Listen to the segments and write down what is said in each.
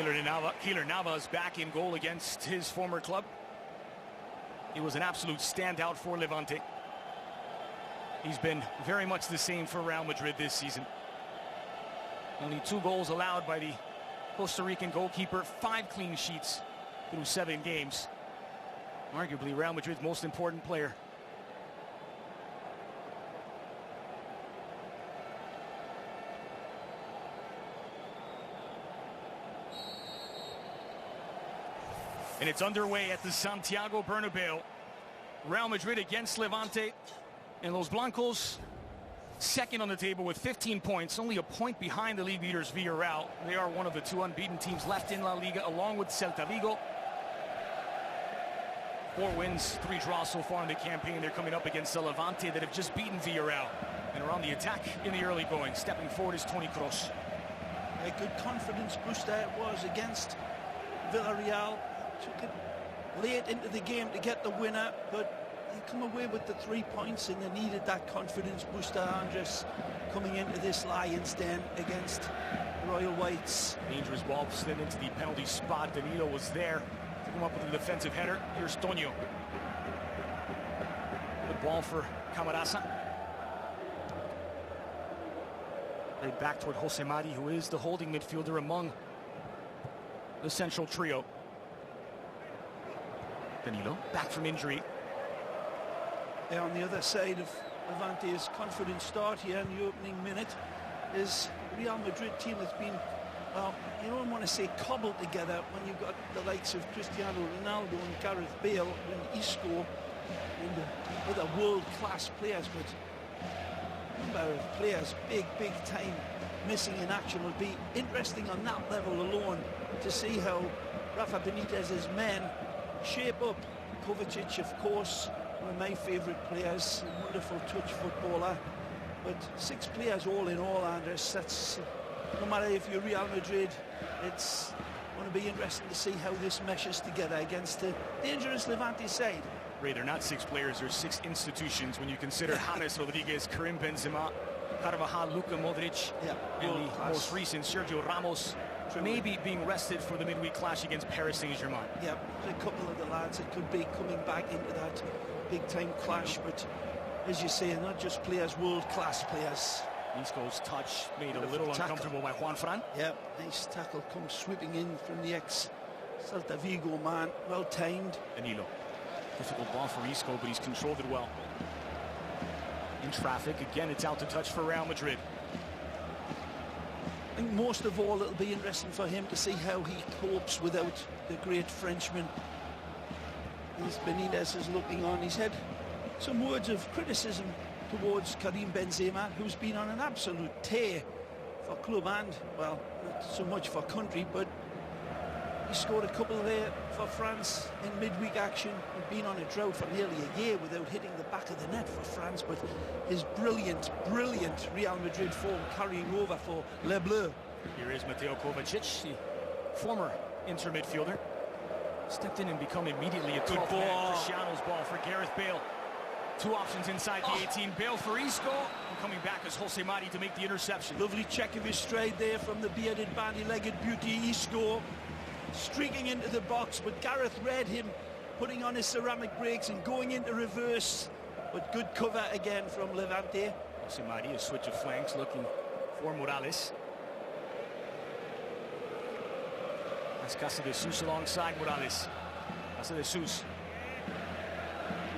Keylor Navas back in goal against his former club. He was an absolute standout for Levante. He's been very much the same for Real Madrid this season. Only 2 goals allowed by the Costa Rican goalkeeper, 5 clean sheets through 7 games. Arguably Real Madrid's most important player. And it's underway at the Santiago Bernabeu. Real Madrid against Levante. And Los Blancos, second on the table with 15 points, only a point behind the league leaders Villarreal. They are one of the 2 unbeaten teams left in La Liga, along with Celta Vigo. 4 wins, 3 draws so far in the campaign. They're coming up against the Levante that have just beaten Villarreal and are on the attack in the early going. Stepping forward is Toni Kroos. A good confidence booster it was against Villarreal. Took it late into the game to get the winner, but they come away with the 3 points, and they needed that confidence booster. Andres coming into this Lions den against the Royal Whites. Dangerous ball slid into the penalty spot. Danilo was there to come up with a defensive header. Here's Tonio. Good ball for Camarasa. Played back toward Jose Mari, who is the holding midfielder among the central trio. Danilo, back from injury. On the other side of Levante's confident start here in the opening minute is Real Madrid team that's been, well, you don't want to say cobbled together when you've got the likes of Cristiano Ronaldo and Gareth Bale and Isco and other world-class players, but a number of players, big time, missing in action. Will be interesting on that level alone to see how Rafa Benitez's men shape up. Kovacic, of course, one of my favourite players, a wonderful touch footballer, but 6 players all in all, Andres. That's, no matter if you're Real Madrid, it's going to be interesting to see how this meshes together against a dangerous Levante side. Ray, they're not 6 players, they're 6 institutions when you consider James Rodriguez, Karim Benzema, Carvajal, Luka Modric, and the most recent Sergio Ramos, maybe being rested for the midweek clash against Paris Saint-Germain. Yeah, a couple of the lads that could be coming back into that big-time clash, but as you say, not just players, world-class players. Isco's touch made a little uncomfortable by Juan Fran. Yeah, nice tackle comes sweeping in from the ex-Celta Vigo man, well-timed. Danilo, difficult ball for Isco, but he's controlled it well. In traffic, again, it's out to touch for Real Madrid. I think most of all, it'll be interesting for him to see how he copes without the great Frenchman. As Benitez is looking on, he's had some words of criticism towards Karim Benzema, who's been on an absolute tear for club and, well, not so much for country, but he scored a couple there for France in midweek action. He'd been on a drought for nearly a year without hitting the back of the net for France, but his brilliant Real Madrid form carrying over for Les Bleus. Here is Mateo Kovacic, the former Inter midfielder. Stepped in and become immediately a good ball. Cristiano's ball for Gareth Bale. 2 options inside the 18. Bale for Isco, and coming back as Jose Mari to make the interception. Lovely check of his stride there from the bearded, bandy-legged beauty Isco. Streaking into the box, but Gareth read him, putting on his ceramic brakes and going into reverse. But good cover again from Levante. Jose Mari, a switch of flanks, looking for Morales. That's Casadesús alongside Morales. Casadesús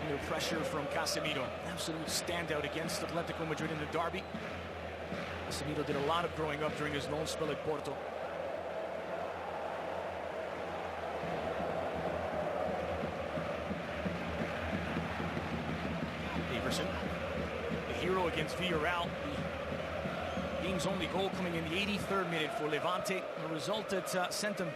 under pressure from Casemiro. Absolute standout against Atletico Madrid in the derby. Casemiro did a lot of growing up during his loan spell at Porto. Everson, the hero against Villarreal. The game's only goal coming in the 83rd minute for Levante. A result that sent them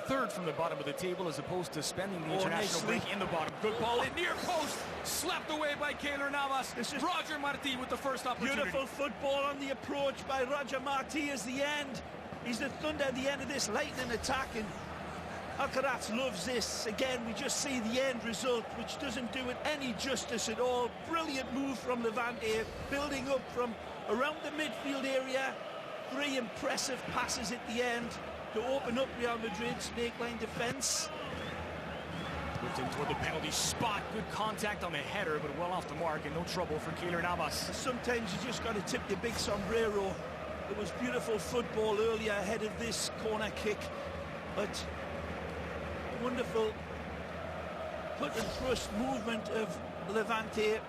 3rd from the bottom of the table as opposed to spending the international break in the bottom. Good ball in near post, slapped away by Keylor Navas. This is Roger Marti with the first opportunity. Beautiful football on the approach by Roger Marti as the end. He's the thunder at the end of this lightning attack, and Alcaraz loves this. Again, we just see the end result, which doesn't do it any justice at all. Brilliant move from Levante, building up from around the midfield area. 3 impressive passes at the end. to open up Real Madrid's snake-line defence. Whipped in toward the penalty spot. Good contact on the header, but well off the mark and no trouble for Keylor Navas. Sometimes you just got to tip your big sombrero. It was beautiful football earlier ahead of this corner kick, but wonderful put and thrust movement of Levante,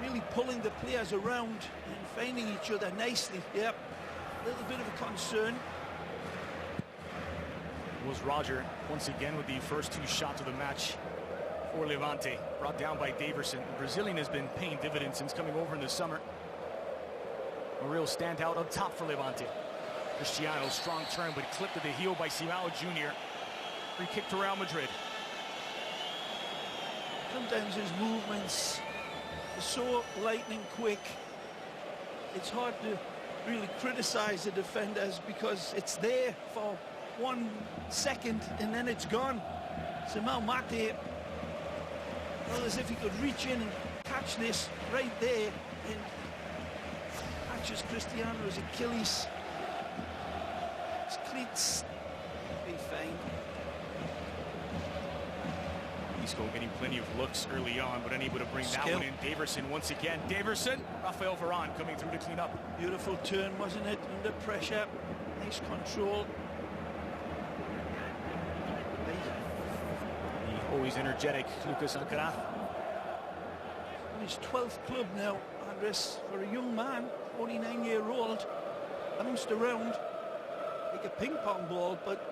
really pulling the players around and finding each other nicely. Yep, a little bit of a concern. Was Roger once again with the first two shots of the match for Levante, brought down by Daverson. The Brazilian has been paying dividends since coming over in the summer. A real standout up top for Levante. Cristiano, strong turn, but clipped to the heel by Simao Jr. Free kick to Real Madrid. Sometimes his movements are so lightning quick. It's hard to really criticize the defenders because it's there for 1 second and then it's gone. Simao Mate, well, as if he could reach in and catch this right there and catches Cristiano's Achilles. His cleats be fine. Isco getting plenty of looks early on, but unable to bring that one in. Daverson once again. Daverson, Rafael Varane coming through to clean up. Beautiful turn, wasn't it? Under pressure. Nice control. The always energetic Lucas Alcaraz. His 12th club now, Andres, for a young man, 49-year-old, bounced around like a ping pong ball, but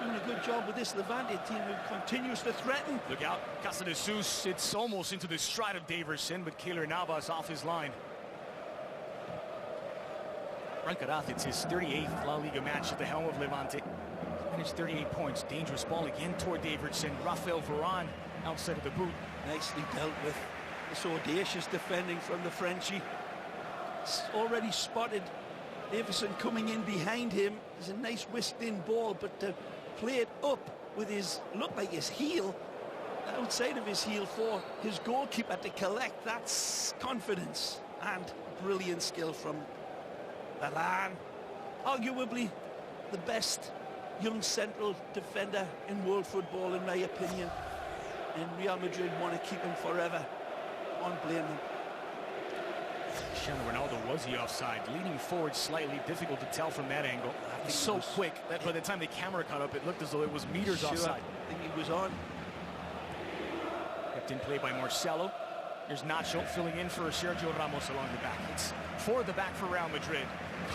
doing a good job with this Levante team who continues to threaten. Look out, Casa de Jesus. It's almost into the stride of Daverson, but Keylor Navas off his line. Alcaraz, it's his 38th La Liga match at the helm of Levante. Managed 38 points. Dangerous ball again toward Daverson. Rafael Varane outside of the boot. Nicely dealt with. This audacious defending from the Frenchie. It's already spotted Daverson coming in behind him. There's a nice whisked in ball, but to play it up with his, look like his heel, outside of his heel for his goalkeeper to collect, that's confidence and brilliant skill from Varane. Arguably the best young central defender in world football, in my opinion. And Real Madrid want to keep him forever. Won't blame them. Cristiano Ronaldo, was he offside? Leaning forward slightly, difficult to tell from that angle. He's so quick that by the time the camera caught up, it looked as though it was meters offside. I think he was on. Kept in play by Marcelo. Here's Nacho filling in for Sergio Ramos along the back. It's for the back for Real Madrid,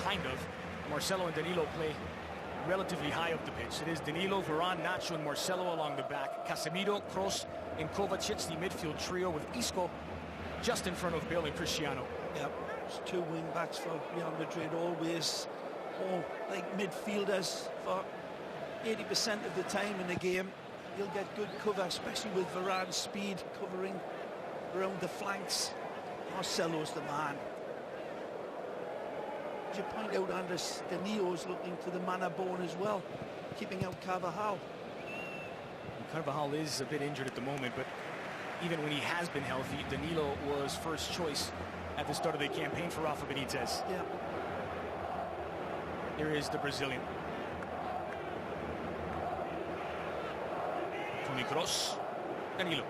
kind of. Marcelo and Danilo play relatively high up the pitch. It is Danilo, Varane, Nacho, and Marcelo along the back. Casemiro, Kroos, and Kovacic, the midfield trio, with Isco just in front of Bale and Cristiano. Yep, it's two wing backs for Real Madrid, always all like midfielders for 80% of the time in the game. You'll get good cover, especially with Varane's speed covering around the flanks. Marcelo's the man. As you point out, Andres, Danilo's looking for the man of bone as well, keeping out Carvajal. Carvajal is a bit injured at the moment, but even when he has been healthy, Danilo was first choice at the start of the campaign for Rafa Benitez. Yeah. Here is the Brazilian. Toni Kroos, Danilo.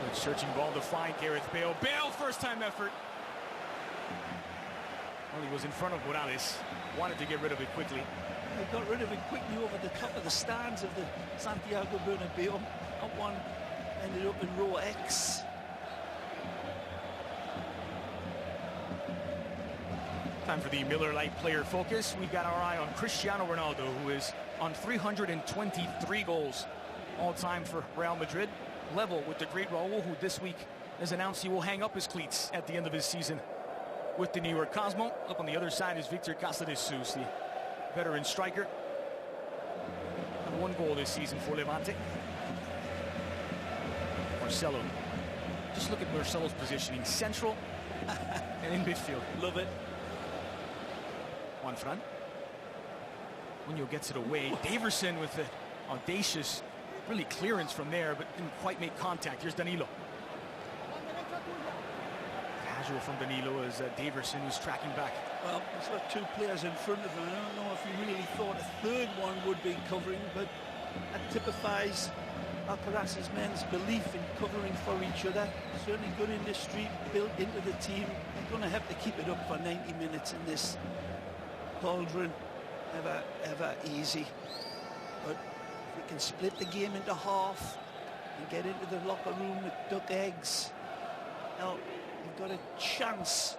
Good searching ball to find Gareth Bale. Bale, first time effort. Well, he was in front of Morales. Wanted to get rid of it quickly. They got rid of it quickly over the top of the stands of the Santiago Bernabeu. That one ended up in row X. Time for the Miller Lite player focus. We've got our eye on Cristiano Ronaldo, who is on 323 goals all time for Real Madrid, level with the great Raul, who this week has announced he will hang up his cleats at the end of his season with the New York Cosmo. Up on the other side is Victor Casa de Jesus, the veteran striker. And 1 goal this season for Levante. Marcelo. Just look at Marcelo's positioning. Central and in midfield. Love it. Juan Fran. Munoz gets it away. Daverson with the audacious, really clearance from there, but didn't quite make contact. Here's Danilo. Casual from Danilo as Daverson was tracking back. Well, he's got two players in front of him. I don't know if he really thought a third one would be covering, but that typifies Alcaraz's men's belief in covering for each other. Certainly good industry built into the team. They're going to have to keep it up for 90 minutes in this cauldron. Ever easy. But if we can split the game into half and get into the locker room with duck eggs, well, you've got a chance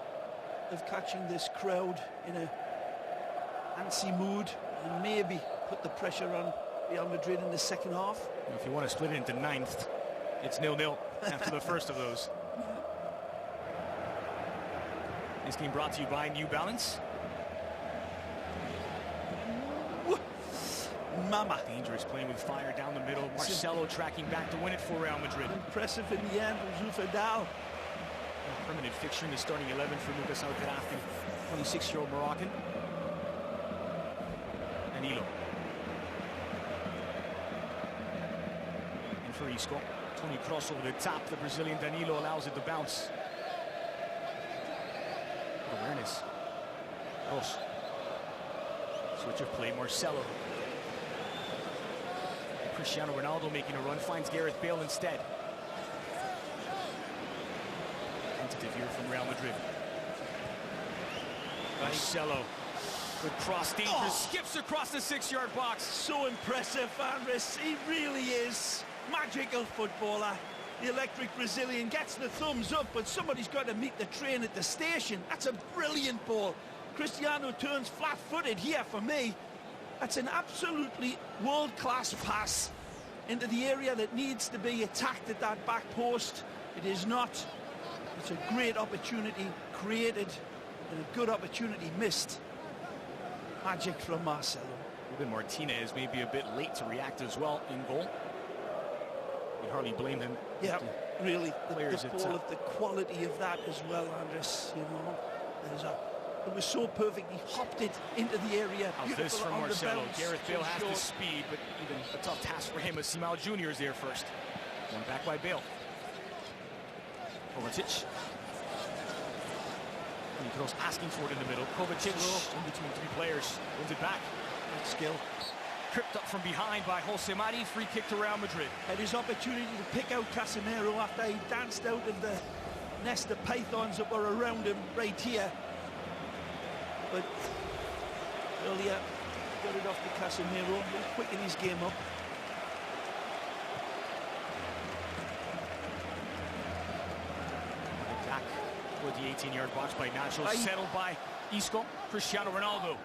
of catching this crowd in a antsy mood and maybe put the pressure on Real Madrid in the second half. If you want to split it into ninth, it's 0-0 after the first of those. This game brought to you by New Balance. Mama. Dangerous playing with fire down the middle. Marcelo tracking back to win it for Real Madrid. Impressive in the end from Zufadal. A permanent fixture in the starting 11 for Lucas Alcaraz, 26-year-old Moroccan. Danilo. And for Isco. Tony Kroos over the top. The Brazilian Danilo allows it to bounce. Awareness. Kroos. Switch of play. Marcelo. Cristiano Ronaldo making a run, finds Gareth Bale instead. Tentative here from Real Madrid. Marcelo, good cross, dangerous, skips across the 6-yard box. So impressive, Andres. He really is magical footballer. The electric Brazilian gets the thumbs up, but somebody's got to meet the train at the station. That's a brilliant ball. Cristiano turns flat-footed here for me. That's an absolutely world-class pass into the area that needs to be attacked at that back post. It is not. It's a great opportunity created and a good opportunity missed. Magic from Marcelo. Ruben Martinez may be a bit late to react as well in goal. You hardly blame him. Yeah, really. The ball at of the quality of that as well, Andres. You know, it was so perfect. He hopped it into the area. How's this from Marcelo? Gareth Bale has the speed, but even a tough task for him as Simao Jr. is there first. One back by Bale. Kovacic. And Kroos asking for it in the middle. Kovacic in between three players. Wins it back. Good skill. Tripped up from behind by Jose Mari. Free kick to Real Madrid. Had his opportunity to pick out Casemiro after he danced out of the nest of pythons that were around him right here. But earlier, got it off to Casemiro. He'll quicken his game up. Back toward the 18-yard box by Nacho. Settled by Isco. Cristiano Ronaldo.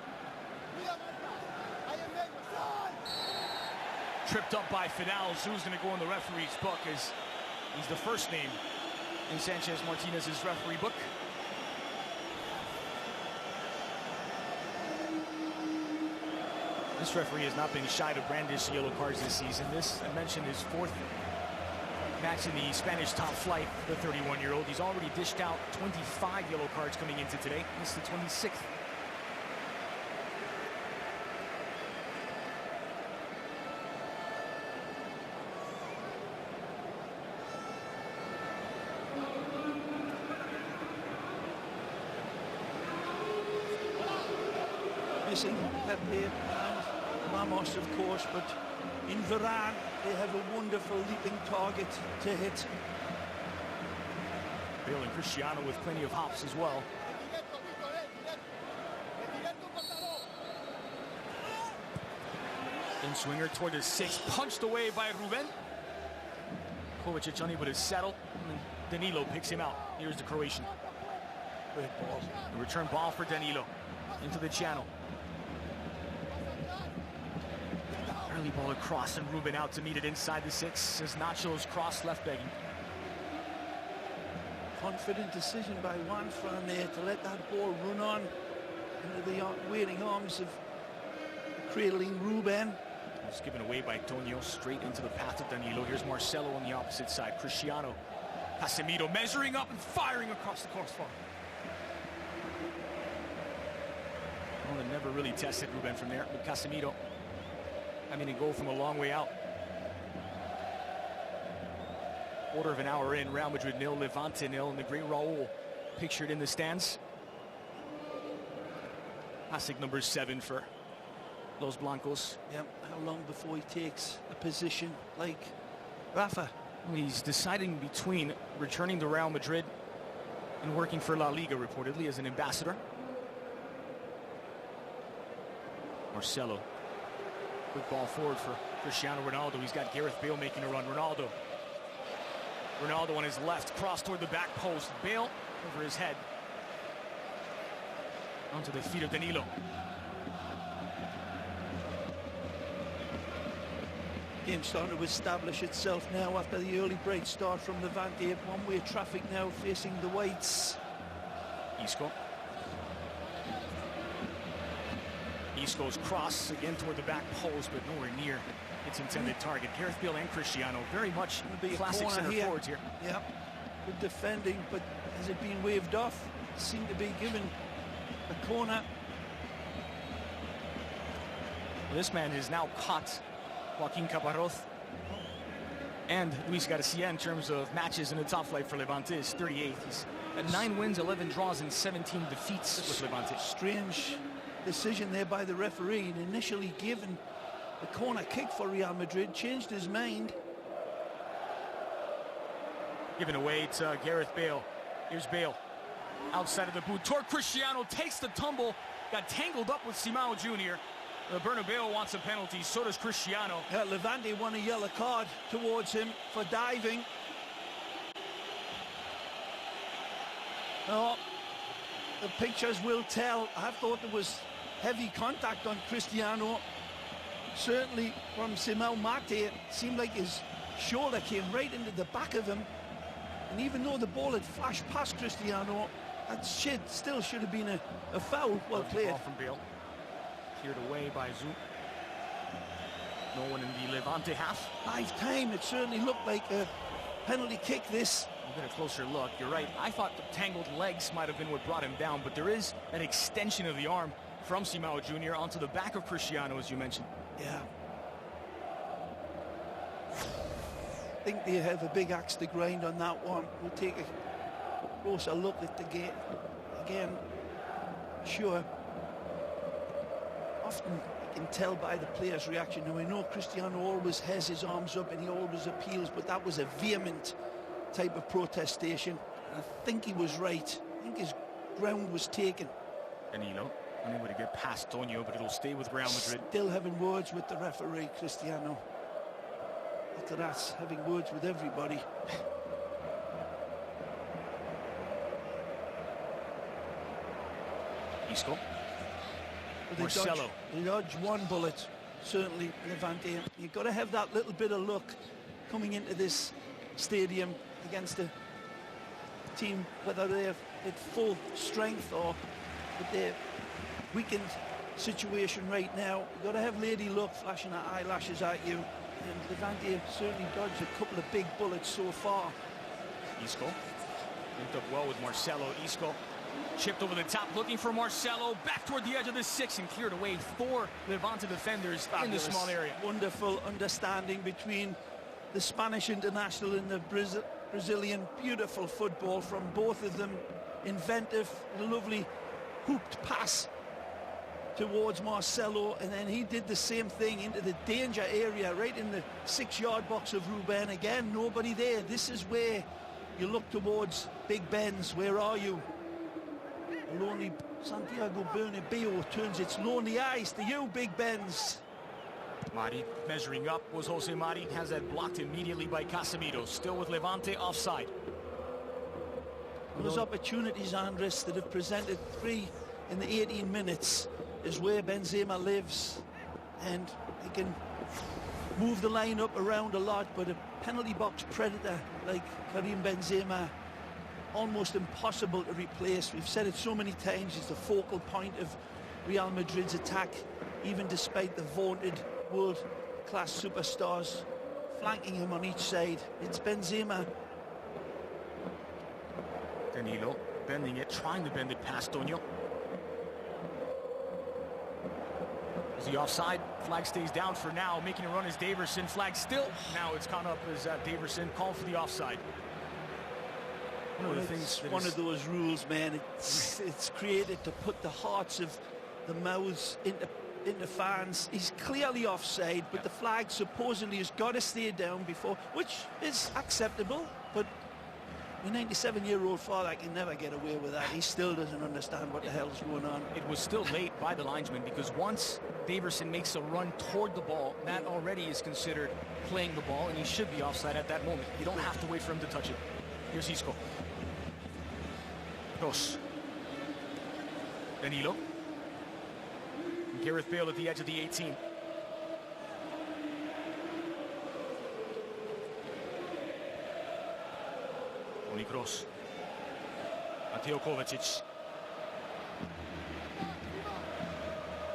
Tripped up by Fidel. Who's going to go in the referee's book as he's the first name in Sanchez Martinez's referee book. This referee has not been shy to brandish yellow cards this season. This, I mentioned, his fourth match in the Spanish top flight, the 31-year-old. He's already dished out 25 yellow cards coming into today. This is the 26th. Missing Pepe and Ramos, of course, but in Varane they have a wonderful leaping target to hit. Bale and Cristiano with plenty of hops as well. In swinger toward the 6, punched away by Ruben. Kovacic unable to settle, and Danilo picks him out. Here's the Croatian. Great ball. The return ball for Danilo into the channel. Early ball across and Ruben out to meet it inside the 6 as Nacho's cross left begging. Confident decision by Juan Fran there to let that ball run on into the waiting arms of cradling Ruben. It's given away by Tonio, straight into the path of Danilo. Here's Marcelo on the opposite side. Cristiano. Casemiro measuring up and firing across the crossbar. Well, they never really tested Ruben from there, but Casemiro having to go from a long way out. Quarter of an hour in, Real Madrid 0, Levante 0, and the great Raul pictured in the stands. Classic number 7 for Los Blancos. Yeah, how long before he takes a position like Rafa? He's deciding between returning to Real Madrid and working for La Liga, reportedly, as an ambassador. Marcelo. Good ball forward for Cristiano Ronaldo. He's got Gareth Bale making a run. Ronaldo on his left, cross toward the back post. Bale over his head. Onto the feet of Danilo. Game starting to establish itself now after the early break start from Levante. One-way traffic now facing the whites. Isco's cross again toward the back post, but nowhere near its intended target. Gareth Bale and Cristiano, very much classic center forwards here. Yeah, good defending, but has it been waved off? It seemed to be given a corner. Well, this man is now caught Joaquin Caparrós and Luis Garcia in terms of matches in the top flight for Levante. Is 38th. He's at 9 wins, 11 draws, and 17 defeats with Levante. Strange decision there by the referee. He'd initially given the corner kick for Real Madrid, changed his mind. Given away to Gareth Bale. Here's Bale. Outside of the boot toward Cristiano, takes the tumble, got tangled up with Simão Jr. Bernabeu wants a penalty, so does Cristiano. Yeah, Levante won a yellow card towards him for diving. Oh, the pictures will tell. I thought there was heavy contact on Cristiano. Certainly from Simão Mate, it seemed like his shoulder came right into the back of him. And even though the ball had flashed past Cristiano, that still should have been a foul. Well played. Ball from Bale. Cleared away by Zu. No one in the Levante half. Live time, it certainly looked like a penalty kick, this. We'll get a closer look. You're right. I thought the tangled legs might have been what brought him down, but there is an extension of the arm from Simão Jr. onto the back of Cristiano, as you mentioned. Yeah. I think they have a big axe to grind on that one. We'll take a closer look at the game again. Sure. Often you can tell by the player's reaction. Now, I know Cristiano always has his arms up and he always appeals, but that was a vehement type of protestation. And I think he was right. I think his ground was taken. Danilo unable to get past Tonio, but it'll stay with Real Madrid. Still having words with the referee, Cristiano. After that, having words with everybody. Isco. Marcelo. They dodge one bullet, certainly, Levante. You've got to have that little bit of luck coming into this stadium against a team, whether they're at full strength or with their weakened situation right now. You've got to have lady luck flashing her eyelashes at you. And Levante certainly dodged a couple of big bullets so far. Isco linked up well with Marcelo. Isco chipped over the top, looking for Marcelo, back toward the edge of the 6 and cleared away 4 Levante defenders in the small area. Wonderful understanding between the Spanish international and the Brazilian. Beautiful football from both of them. Inventive, lovely hooped pass towards Marcelo, and then he did the same thing into the danger area, right in the 6-yard box of Ruben. Again, nobody there. This is where you look towards Big Ben's. Where are you? A lonely Santiago Bernabeu turns its lonely eyes to you, Big Ben's. Mari measuring up was Jose Mari, has that blocked immediately by Casemiro. Still with Levante offside. Those opportunities, Andres, that have presented 3 in the 18 minutes is where Benzema lives, and he can move the line up around a lot, but a penalty box predator like Karim Benzema, almost impossible to replace. We've said it so many times, he's the focal point of Real Madrid's attack, even despite the vaunted world-class superstars flanking him on each side. It's Benzema. Danilo bending it, trying to bend it past Tonio. Is he offside? Flag stays down for now. Making a run is Daverson. Flag still. Now it's caught up as Daverson called for the offside. One of those rules, man. It's created to put the hearts of the mouths into fans. He's clearly offside, but the flag supposedly has got to stay down before, which is acceptable, but a 97-year-old father can never get away with that. He still doesn't understand what the hell's going on. It was still late by the linesman, because once Daverson makes a run toward the ball, that already is considered playing the ball, and he should be offside at that moment. You don't have to wait for him to touch it. Here's Isco. Cross. Danilo. And Gareth Bale at the edge of the 18. Toni Kroos. Mateo Kovacic.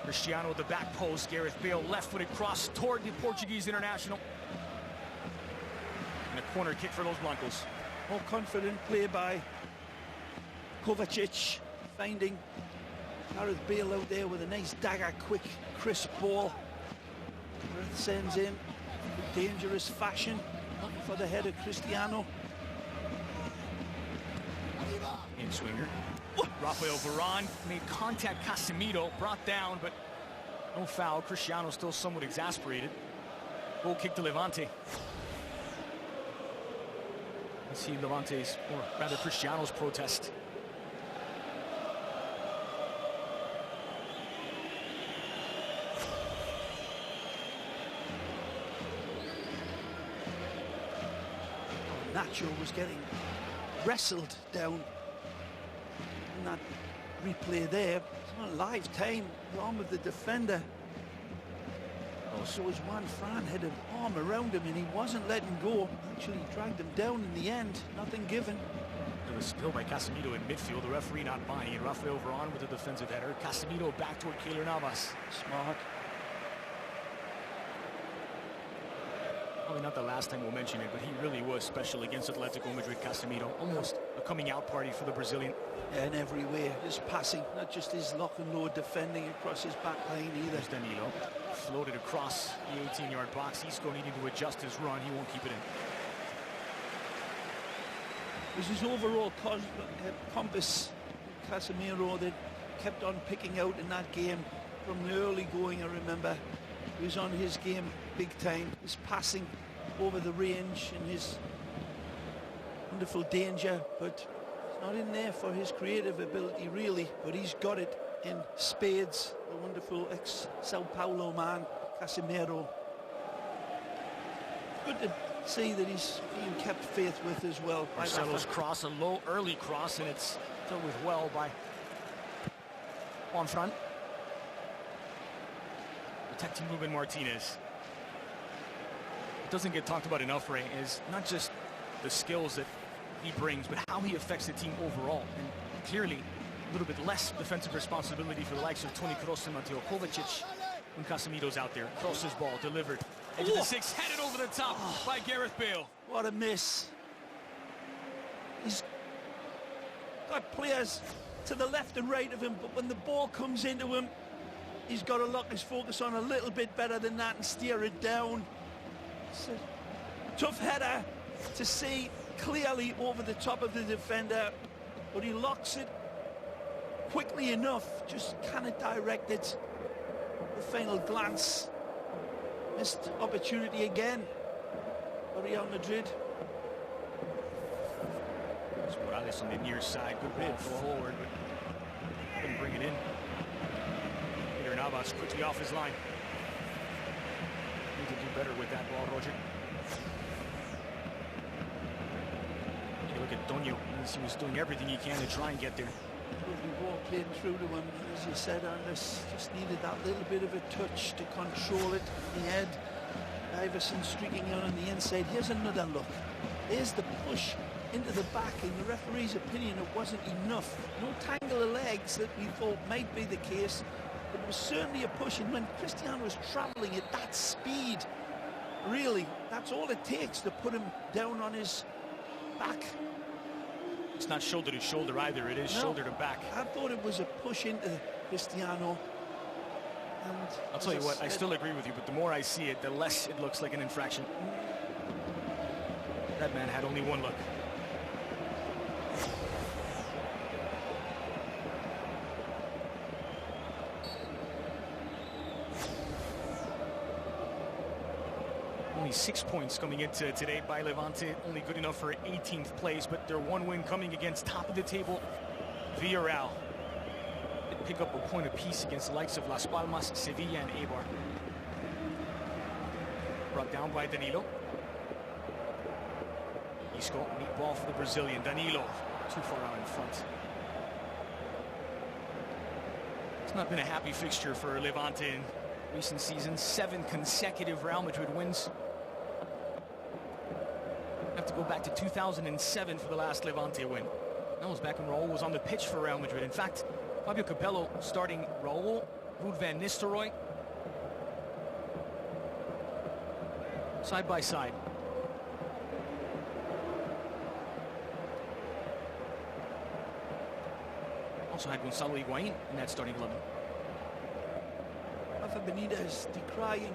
Cristiano at the back post. Gareth Bale left-footed cross toward the Portuguese international. And a corner kick for Los Blancos. More confident play by Kovacic, finding Gareth Bale out there with a nice dagger, quick, crisp ball. Sends in dangerous fashion, looking for the head of Cristiano. In swinger. Rafael Varane made contact. Casemiro brought down, but no foul. Cristiano still somewhat exasperated. Goal kick to Levante. Let's see Levante's, or rather Cristiano's protest. Nacho was getting wrestled down in that replay there. It's not live time. The arm of the defender. Also, as Juan Fran had an arm around him and he wasn't letting go. Actually dragged him down in the end. Nothing given. There was spill by Casemiro in midfield. The referee not buying it. Rafael Varane with a defensive header. Casemiro back toward Keylor Navas. Smart. Probably not the last time we'll mention it, but he really was special against Atletico Madrid. Casemiro, almost a coming out party for the Brazilian. Yeah, in every way, his passing, not just his lock and load defending across his back line either. There's Danilo, floated across the 18-yard box. Isco needing to adjust his run. He won't keep it in. It was his overall compass, Casemiro, that kept on picking out in that game from the early going. I remember he was on his game big time. His passing over the range and his wonderful danger, but it's not in there for his creative ability really, but he's got it in spades. The wonderful ex-Sao Paulo man, Casemiro. Good to see that he's being kept faith with as well. Marcelo's cross, a low early cross, and it's dealt with well by Juan Fran. Protecting Ruben Martinez. It doesn't get talked about enough, Ray, is not just the skills that he brings, but how he affects the team overall. And clearly, a little bit less defensive responsibility for the likes of Toni Kroos and Mateo Kovacic when Casemiro's out there. Kroos's ball delivered. Edge of the six, headed over the top by Gareth Bale. What a miss. He's got players to the left and right of him, but when the ball comes into him, he's got to lock his focus on a little bit better than that and steer it down. It's a tough header to see clearly over the top of the defender, but he locks it quickly enough, just cannot direct it. The final glance. Missed opportunity again for Real Madrid. It's Morales on the near side. Good ball forward, but couldn't bring it in. Keylor Navas quickly off his line. Need to do better with that ball, Roger. You look at Tonio. He was doing everything he can to try and get there. Lovely ball played through to him, as you said, Anders. Just needed that little bit of a touch to control it. He had Iverson streaking out on the inside. Here's another look. There's the push into the back. In the referee's opinion, it wasn't enough. No tangle of legs that we thought might be the case, but it was certainly a push. And when Cristiano was travelling at that speed, really, that's all it takes to put him down on his back. It's not shoulder to shoulder either. It is shoulder to back. I thought it was a push into Cristiano. And I'll tell you what, I still agree with you, but the more I see it, the less it looks like an infraction. That man had only one look. Only 6 points coming into today by Levante, only good enough for 18th place, but their one win coming against top of the table Villarreal. They pick up a point apiece against the likes of Las Palmas, Sevilla, and Eibar. Brought down by Danilo. Isco, neat ball for the Brazilian. Danilo, too far out in front. It's not been a happy fixture for Levante in recent seasons. 7 consecutive Real Madrid wins. Have to go back to 2007 for the last Levante win. That was back when Raul was on the pitch for Real Madrid. In fact, Fabio Capello starting Raul, Ruud van Nistelrooy, side by side. Also had Gonzalo Higuain in that starting 11. Rafa Benitez decrying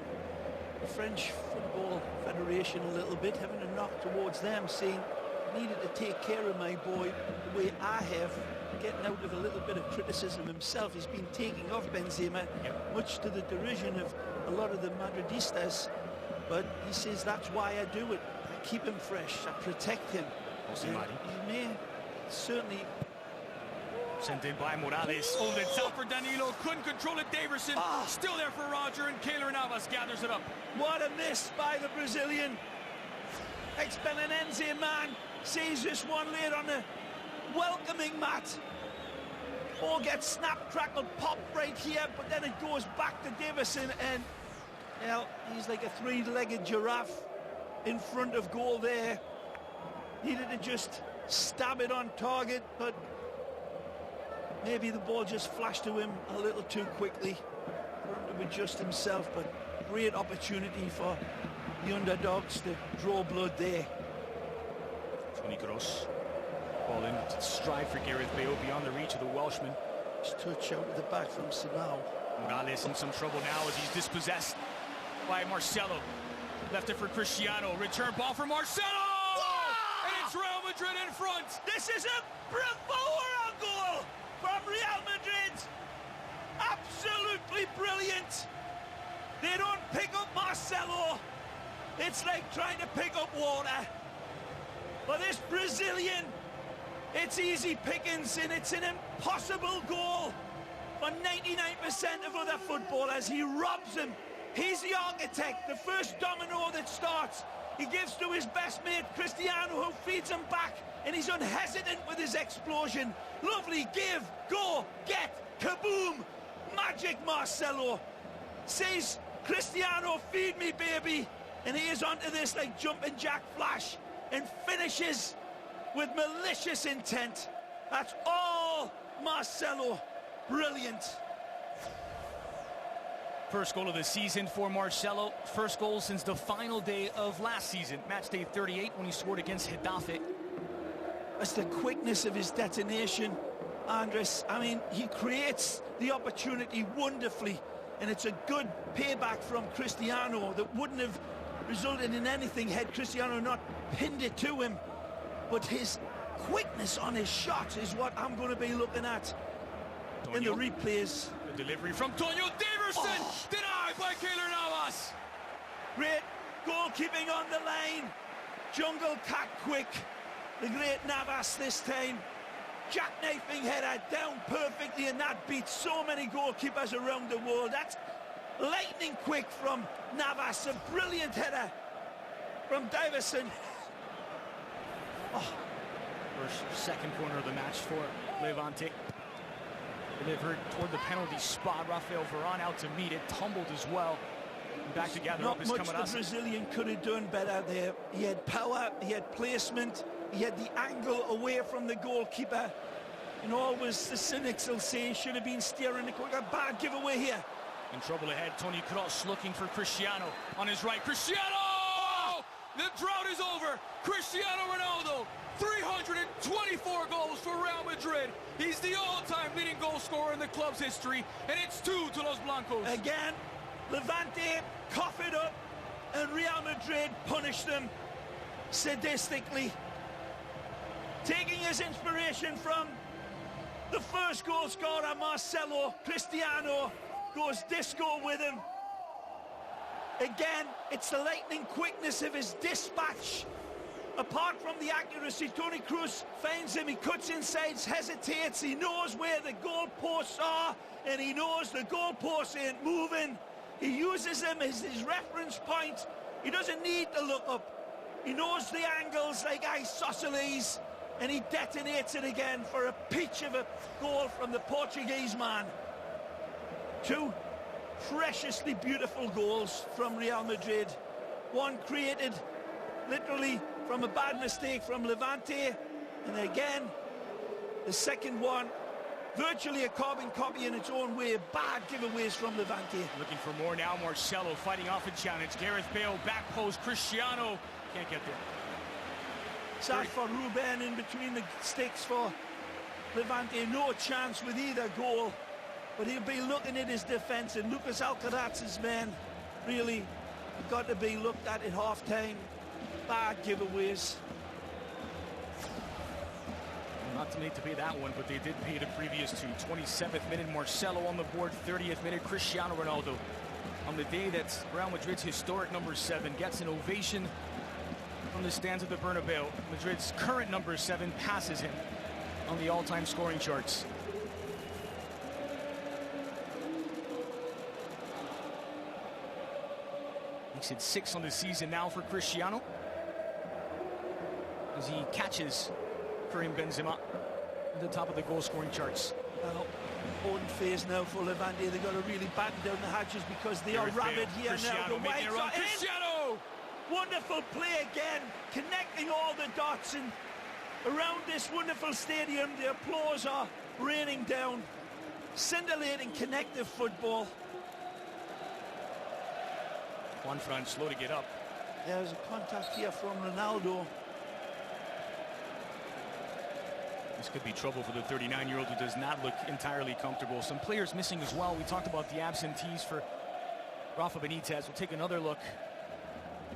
the French Football Federation a little bit, having a knock towards them, saying, needed to take care of my boy the way I have, getting out of a little bit of criticism himself. He's been taking off Benzema, much to the derision of a lot of the Madridistas, but he says that's why I do it. I keep him fresh, I protect him. He may certainly... Sent in by Morales. Over the top for Danilo. Couldn't control it. Daverson still there for Roger, and Keylor Navas gathers it up. What a miss by the Brazilian. Ex-Belenense man sees this one laid on the welcoming mat. Ball gets snapped, crackled, popped right here, but then it goes back to Daverson, and well, he's like a three-legged giraffe in front of goal there. Needed to just stab it on target, but maybe the ball just flashed to him a little too quickly for him to adjust himself, but great opportunity for the underdogs to draw blood there. Toni Kroos, ball in to stride for Gareth Bale beyond the reach of the Welshman. Just touch out of the back from Simao. Morales in some trouble now as he's dispossessed by Marcelo. Left it for Cristiano. Return ball for Marcelo! Wow! And it's Real Madrid in front. This is a bravura goal from Real Madrid. Absolutely brilliant. They don't pick up Marcelo. It's like trying to pick up water. For this Brazilian, it's easy pickings, and it's an impossible goal for 99% of other footballers. He robs them. He's the architect, the first domino that starts. He gives to his best mate, Cristiano, who feeds him back, and he's unhesitant with his explosion. Lovely give, go, get, kaboom. Magic Marcelo. Says, Cristiano, feed me, baby. And he is onto this like jumping jack flash and finishes with malicious intent. That's all Marcelo. Brilliant. First goal of the season for Marcelo. First goal since the final day of last season. Match day 38 when he scored against Getafe. That's the quickness of his detonation, Andres. I mean, he creates the opportunity wonderfully, and it's a good payback from Cristiano that wouldn't have resulted in anything had Cristiano not pinned it to him. But his quickness on his shot is what I'm going to be looking at in the replays. The delivery from Tonio Daverson, denied by Keylor Navas. Great goalkeeping on the line. Jungle cat quick. The great Navas this time. Jackknifing header down perfectly, and that beats so many goalkeepers around the world. That's lightning quick from Navas. A brilliant header from Daverson. Second corner of the match for Levante. Delivered toward the penalty spot. Rafael Varane out to meet it. Tumbled as well. Back to gather up his Camarasa. Not much the Brazilian could have done better there. He had power, he had placement, he had the angle away from the goalkeeper. And always the cynics will say he should have been steering the quicker. Bad giveaway here. In trouble ahead, Toni Kroos looking for Cristiano on his right. Cristiano! The drought is over. Cristiano Ronaldo, 324 goals for Real Madrid. He's the all-time leading goal scorer in the club's history, and it's 2 to Los Blancos. Again, Levante cough it up, and Real Madrid punish them sadistically. Taking his inspiration from the first goal scorer, Marcelo, Cristiano goes disco with him. Again, it's the lightning quickness of his dispatch. Apart from the accuracy, Toni Kroos finds him, he cuts inside, hesitates, he knows where the goalposts are, and he knows the goalposts ain't moving. He uses them as his reference point. He doesn't need to look up. He knows the angles like isosceles, and he detonates it again for a peach of a goal from the Portuguese man. Two preciously beautiful goals from Real Madrid. One created literally from a bad mistake from Levante, and again the second one virtually a carbon copy in its own way. Bad giveaways from Levante. Looking for more now. Marcelo fighting off a challenge. Gareth Bale back post. Cristiano can't get there. Sad for Ruben in between the sticks for Levante. No chance with either goal, but he'll be looking at his defence, and Lucas Alcaraz's men really got to be looked at half-time. Bad giveaways. Not to need to pay that one, but they did pay the previous two. 27th minute, Marcelo on the board. 30th minute, Cristiano Ronaldo. On the day that Real Madrid's historic number 7 gets an ovation from the stands of the Bernabeu, Madrid's current number 7 passes him on the all-time scoring charts. Makes it 6 on the season now for Cristiano, as he catches Karim Benzema at the top of the goal-scoring charts. Well, important phase now for Levante. They've got to really batten down the hatches because they are rabid here now. The whites are in. Cristiano! Wonderful play again, connecting all the dots, and around this wonderful stadium, the applause are raining down. Scintillating connective football. Juanfran slow to get up. There's a contact here from Ronaldo. This could be trouble for the 39-year-old who does not look entirely comfortable. Some players missing as well. We talked about the absentees for Rafa Benitez. We'll take another look.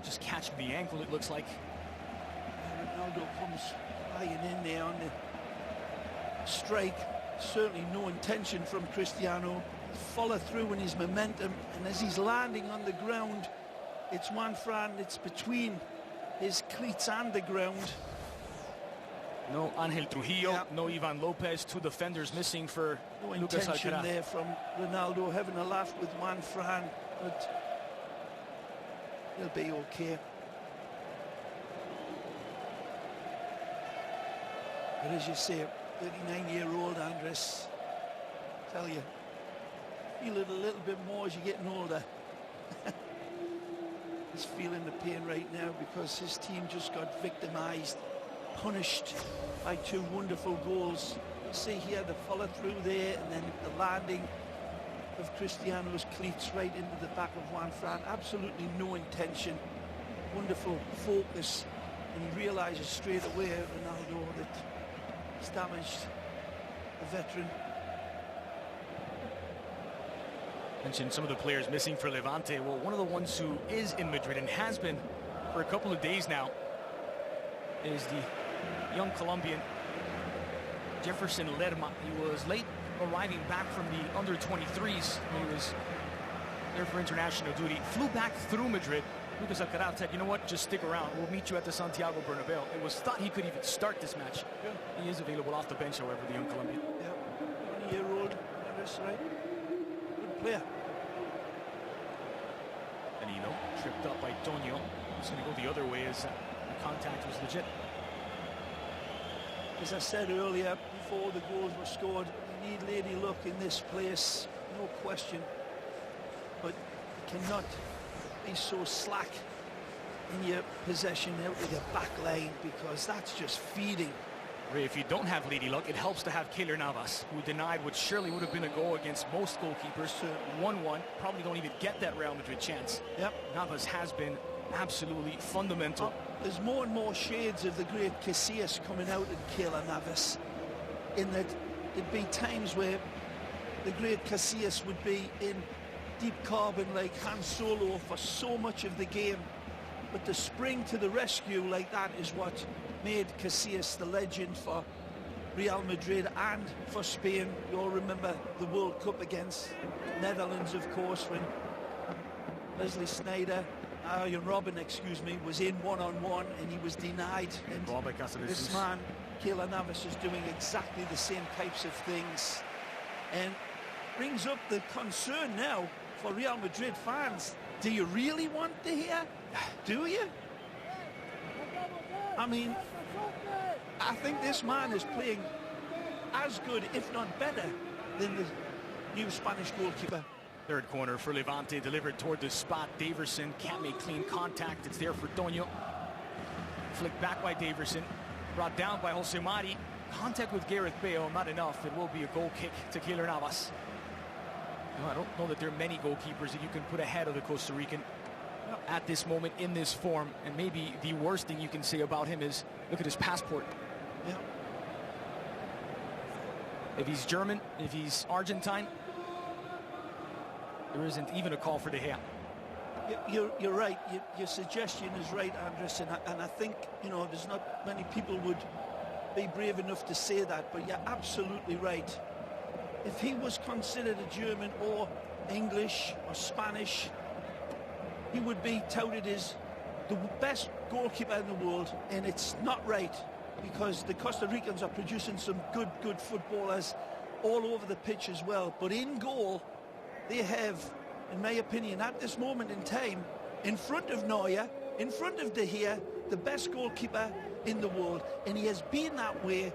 Just catching the ankle, it looks like. Ronaldo comes flying in there on the strike. Certainly no intention from Cristiano. Follow through in his momentum, and as he's landing on the ground, it's Juanfran, it's between his cleats and the ground. No Angel Trujillo, no Ivan Lopez, 2 defenders missing for no Lucas intention Alcaraz. there from Ronaldo, having a laugh with Juanfran, but he'll be okay. But as you say, 39-year-old Andres, tell you, feel it a little bit more as you're getting older. He's feeling the pain right now because his team just got victimized, punished by 2 wonderful goals. You see here the follow through there, and then the landing of Cristiano's cleats right into the back of Juanfran. Absolutely no intention. Wonderful focus, and he realizes straight away, Ronaldo, that he's damaged the veteran. Mentioned some of the players missing for Levante. Well, one of the ones who is in Madrid and has been for a couple of days now is the young Colombian Jefferson Lerma. He was late arriving back from the under-23s when he was there for international duty. Flew back through Madrid. Lucas Alcaraz said, you know what, just stick around. We'll meet you at the Santiago Bernabeu. It was thought he could even start this match. Yeah. He is available off the bench, however, the young Colombian. Yeah, 20-year-old, that's right. Good player. Danilo tripped up by Tonio. He's going to go the other way as the contact was legit. As I said earlier, before the goals were scored, you need lady luck in this place, no question. But you cannot be so slack in your possession out with your back line, because that's just feeding. Ray, if you don't have lady luck, it helps to have Keylor Navas, who denied what surely would have been a goal against most goalkeepers. 1-1, probably don't even get that Real Madrid chance. Yep. Navas has been absolutely fundamental. There's more and more shades of the great Casillas coming out in Keylor Navas, in that there'd be times where the great Casillas would be in deep carbon like Han Solo for so much of the game, but to spring to the rescue like that is what made Casillas the legend for Real Madrid and for Spain. You all remember the World Cup against Netherlands, of course, when Leslie Sneijder, Arjen Robben, excuse me, was in one-on-one and he was denied. And this man, Keylor Navas, is doing exactly the same types of things. And brings up the concern now for Real Madrid fans. Do you really want to hear? Do you? I mean, I think this man is playing as good, if not better, than the new Spanish goalkeeper. Third corner for Levante, delivered toward the spot. Daverson can't make clean contact. It's there for Toño. Flicked back by Daverson. Brought down by Jose Mari. Contact with Gareth Bale, not enough. It will be a goal kick to Keylor Navas. I don't know that there are many goalkeepers that you can put ahead of the Costa Rican at this moment in this form. And maybe the worst thing you can say about him is look at his passport. Yeah. If he's German, if he's Argentine, there isn't even a call for De Gea. You're right. Your suggestion is right, Andres, and I think, you know, there's not many people would be brave enough to say that, but you're absolutely right. If he was considered a German or English or Spanish, he would be touted as the best goalkeeper in the world, and it's not right, because the Costa Ricans are producing some good footballers all over the pitch as well. But in goal, they have, in my opinion, at this moment in time, in front of Neuer, in front of De Gea, the best goalkeeper in the world, and he has been that way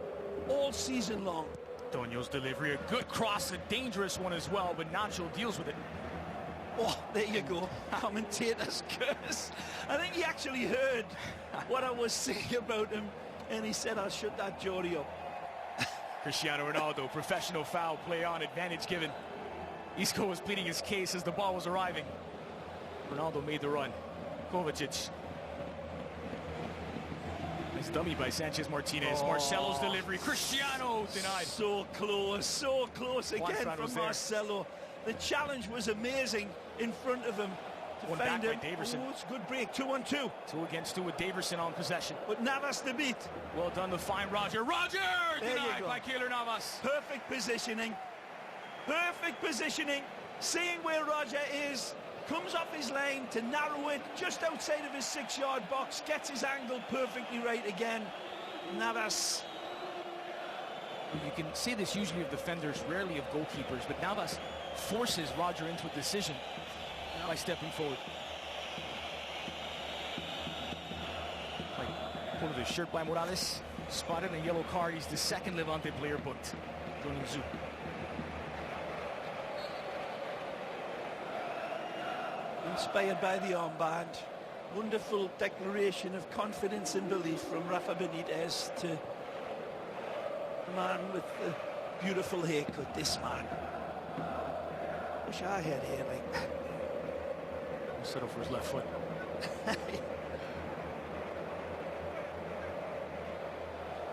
all season long. Toño's delivery, a good cross, a dangerous one as well, but Nacho deals with it. Oh, there you go. Commentator's curse. I think he actually heard what I was saying about him, and he said, I'll shut that Geordie up. Cristiano Ronaldo, professional foul, play on, advantage given. Isco was pleading his case as the ball was arriving. Ronaldo made the run. Kovacic. Nice dummy by Sanchez Martinez. Oh. Marcelo's delivery. Cristiano denied. So close again from Marcelo. The challenge was amazing in front of him. One back by Daverson. Oh, it's a good break. 2-on-2. 2 against 2 with Daverson on possession. But Navas the beat. Well done to find Roger. Roger! There Denied by Keylor Navas. Perfect positioning. Perfect positioning. Seeing where Roger is. Comes off his lane to narrow it just outside of his 6-yard box. Gets his angle perfectly right again. Navas. You can say this usually of defenders, rarely of goalkeepers, but Navas forces Roger into a decision by stepping forward. Pull of his shirt by Morales. Spotted a yellow card. He's the second Levante player booked. Joining Zoo. Inspired by the armband. Wonderful declaration of confidence and belief from Rafa Benitez to the man with the beautiful haircut, this man. Wish I had hair like that. Settle for his left foot.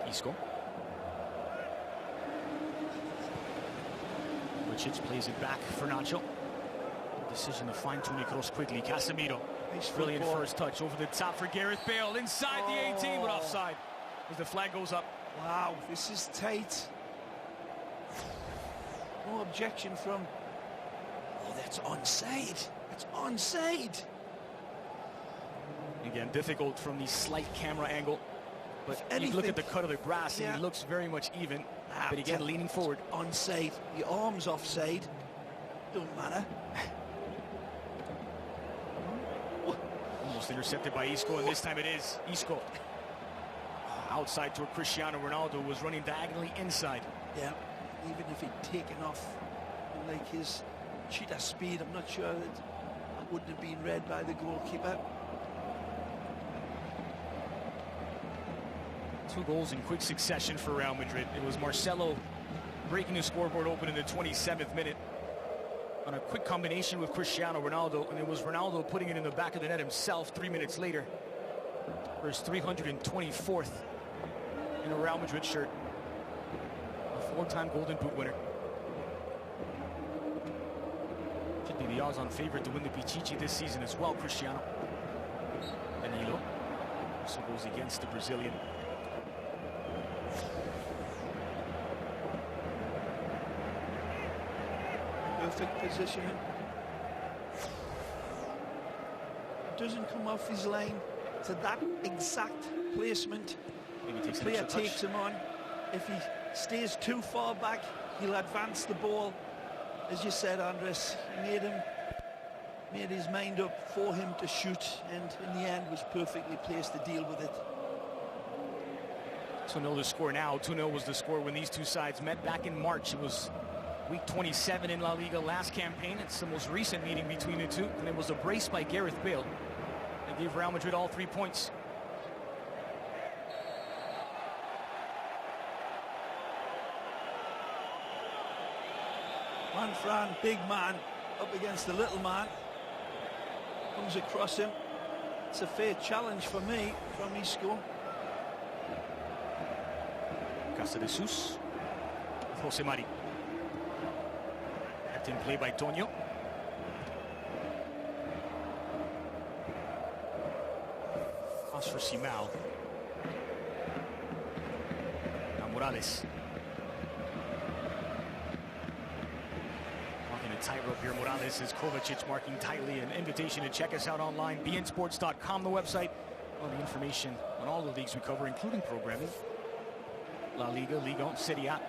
Isco. Vucic plays it back for Nacho. Decision to fine-tune it across quickly. Casemiro. Nice Brilliant football. first touch over the top for Gareth Bale. Inside the 18, but offside as the flag goes up. Wow, this is tight. No objection from... Oh, that's onside. That's onside. Again, difficult from the slight camera angle. But anything, you look at the cut of the grass and it looks very much even. But again, leaning forward. Onside. The arm's offside. Don't matter. Almost intercepted by Isco, and this time it is Isco. Outside toward Cristiano Ronaldo, was running diagonally inside. Yeah, even if he'd taken off like his cheetah speed, I'm not sure that wouldn't have been read by the goalkeeper. 2 goals in quick succession for Real Madrid. It was Marcelo breaking the scoreboard open in the 27th minute on a quick combination with Cristiano Ronaldo, and it was Ronaldo putting it in the back of the net himself 3 minutes later for his 324th in a Real Madrid shirt. A 4-time Golden Boot winner. Should be the odds-on favorite to win the Pichichi this season as well, Cristiano. Danilo also goes against the Brazilian. Perfect positioning. doesn't come off his line to that exact placement, Maybe the player takes him on. If he stays too far back, he'll advance the ball. As you said, Andres, he made his mind up for him to shoot, and in the end was perfectly placed to deal with it. 2-0 the score now. 2-0 was the score when these two sides met back in March. It was week 27 in La Liga last campaign. It's the most recent meeting between the two, and it was a brace by Gareth Bale that gave Real Madrid all 3 points. Fran, big man, up against the little man. Comes across him. It's a fair challenge for me from Isco. Casa de Jesus. Jose Mari. Kept in play by Tonio. Pass for Simao. Now Morales. Walking a tightrope here. Morales is Kovacic marking tightly. An invitation to check us out online. bnsports.com, the website. All the information on all the leagues we cover, including programming. La Liga, Liga, Serie A.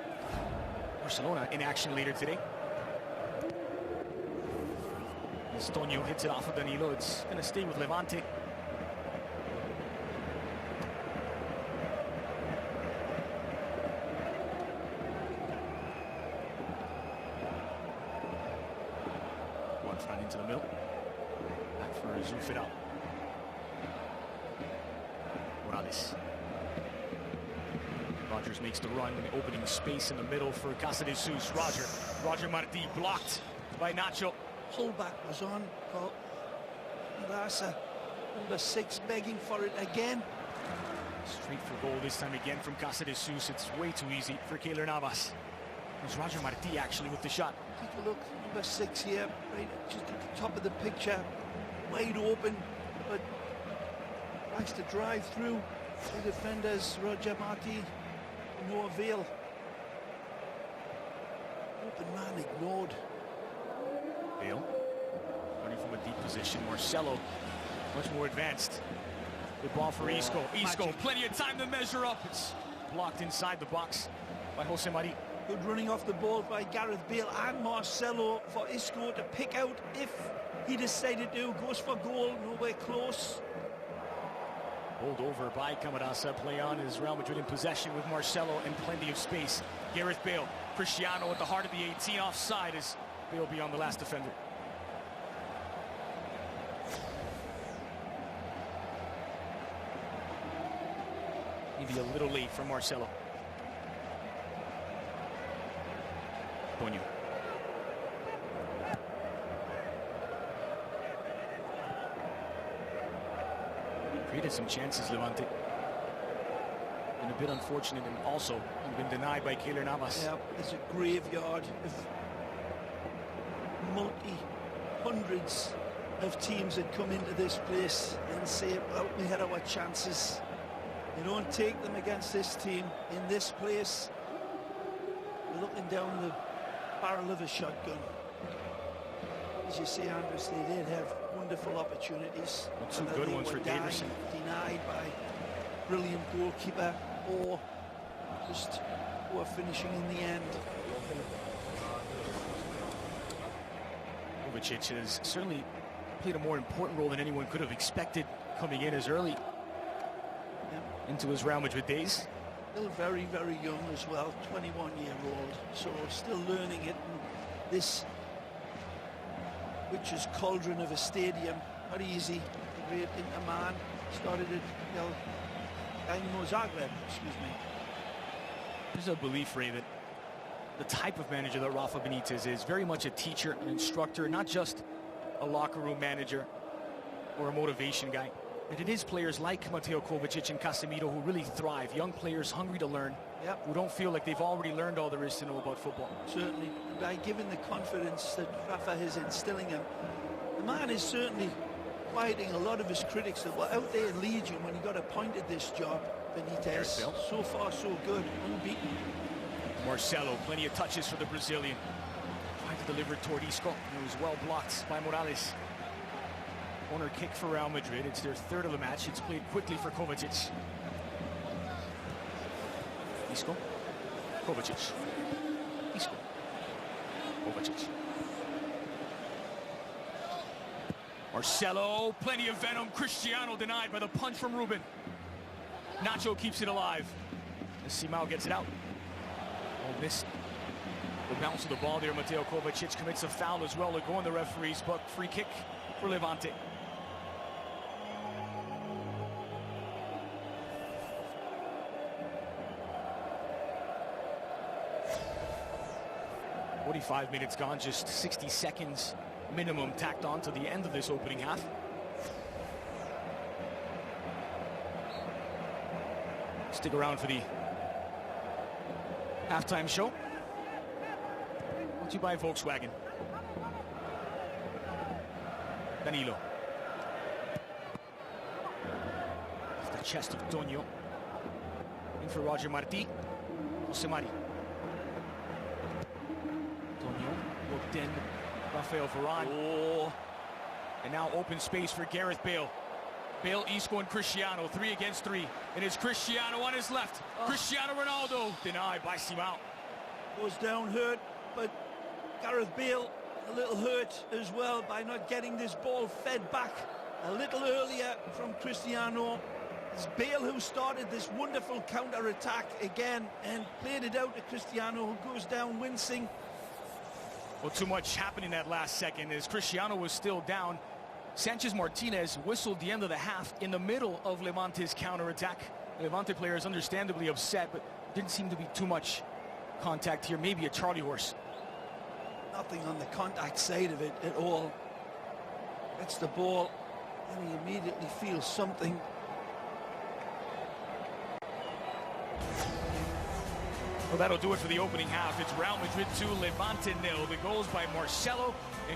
Barcelona in action later today. Estonio hits it off of Danilo. It's going to stay with Levante. One front into the middle. Back for Zufidal. Morales. Rogers makes the run, opening space in the middle for Casa de Jesus. Roger Martí blocked by Nacho. Pullback was on for Rasa, number 6, begging for it again. Straight for goal this time again from Casa de Jesus. It's way too easy for Keylor Navas. There's Roger Martí actually with the shot. Take a look, number 6 here, right just at the top of the picture, wide open, but tries to drive through the defenders. Roger Martí, no avail. Open man ignored. Bale running from a deep position. Marcelo much more advanced. Good ball for Isco. Isco, plenty of time to measure up. It's blocked inside the box by Jose Mari. Good running off the ball by Gareth Bale and Marcelo for Isco to pick out if he decided to. Goes for goal, nowhere close. Pulled over by Camarasa. Play on is Real Madrid in possession with Marcelo and plenty of space. Gareth Bale, Cristiano at the heart of the 18, offside as Bale beyond the last defender. Maybe a little late for Marcelo. Bonio. Created some chances, Levante. Been a bit unfortunate and also been denied by Keylor Navas. Yeah, it's a graveyard of hundreds of teams that come into this place and say, well, we had our chances. You don't take them against this team in this place. We're looking down the barrel of a shotgun. As you say, Andres, they did have wonderful opportunities. Two good ones for Daverson. Denied by brilliant goalkeeper or just poor finishing in the end. Kovacic has certainly played a more important role than anyone could have expected coming in as early into his Real Madrid days. Still very, very young as well, 21-year-old, so still learning it in this witch's cauldron of a stadium. Not easy. A great interman. Started at Dynamo Zagreb, excuse me. There's a belief, Ray, that the type of manager that Rafa Benitez is very much a teacher, an instructor, not just a locker room manager or a motivation guy. That it is players like Mateo Kovacic and Casemiro who really thrive. Young players hungry to learn, who don't feel like they've already learned all there is to know about football. Certainly, and by giving the confidence that Rafa is instilling him, the man is certainly quieting a lot of his critics that were out there in Legion when he got appointed this job. Benitez, so far so good, unbeaten. Marcelo, plenty of touches for the Brazilian. Trying to deliver toward Isco, and it was well blocked by Morales. Corner kick for Real Madrid. It's their third of the match. It's played quickly for Kovacic. Isco. Kovacic. Isco. Kovacic. Marcelo, plenty of venom. Cristiano denied by the punch from Ruben. Nacho keeps it alive. As Simao gets it out. Oh, missed the bounce of the ball there. Mateo Kovacic commits a foul as well to go in the referee's book. Free kick for Levante. "45 minutes gone, just 60 seconds minimum tacked on to the end of this opening half. Stick around for the halftime show. Brought to you by Volkswagen. Danilo. Off the chest of Tonio. In for Roger Martí. Jose Mari. Tonio looked in. Rafael Varane. Oh. And now open space for Gareth Bale. Bale, Isco, and Cristiano, 3 against 3. And it's Cristiano on his left. Cristiano Ronaldo denied by Simao. Goes down hurt, but Gareth Bale a little hurt as well by not getting this ball fed back a little earlier from Cristiano. It's Bale who started this wonderful counter-attack again and played it out to Cristiano, who goes down wincing. Well, too much happened in that last second as Cristiano was still down. Sanchez Martinez whistled the end of the half in the middle of Levante's counterattack. The Levante players understandably upset, but didn't seem to be too much contact here. Maybe a Charlie horse. Nothing on the contact side of it at all. Gets the ball and he immediately feels something. Well, that'll do it for the opening half. It's Real Madrid 2, Levante 0. The goals by Marcelo and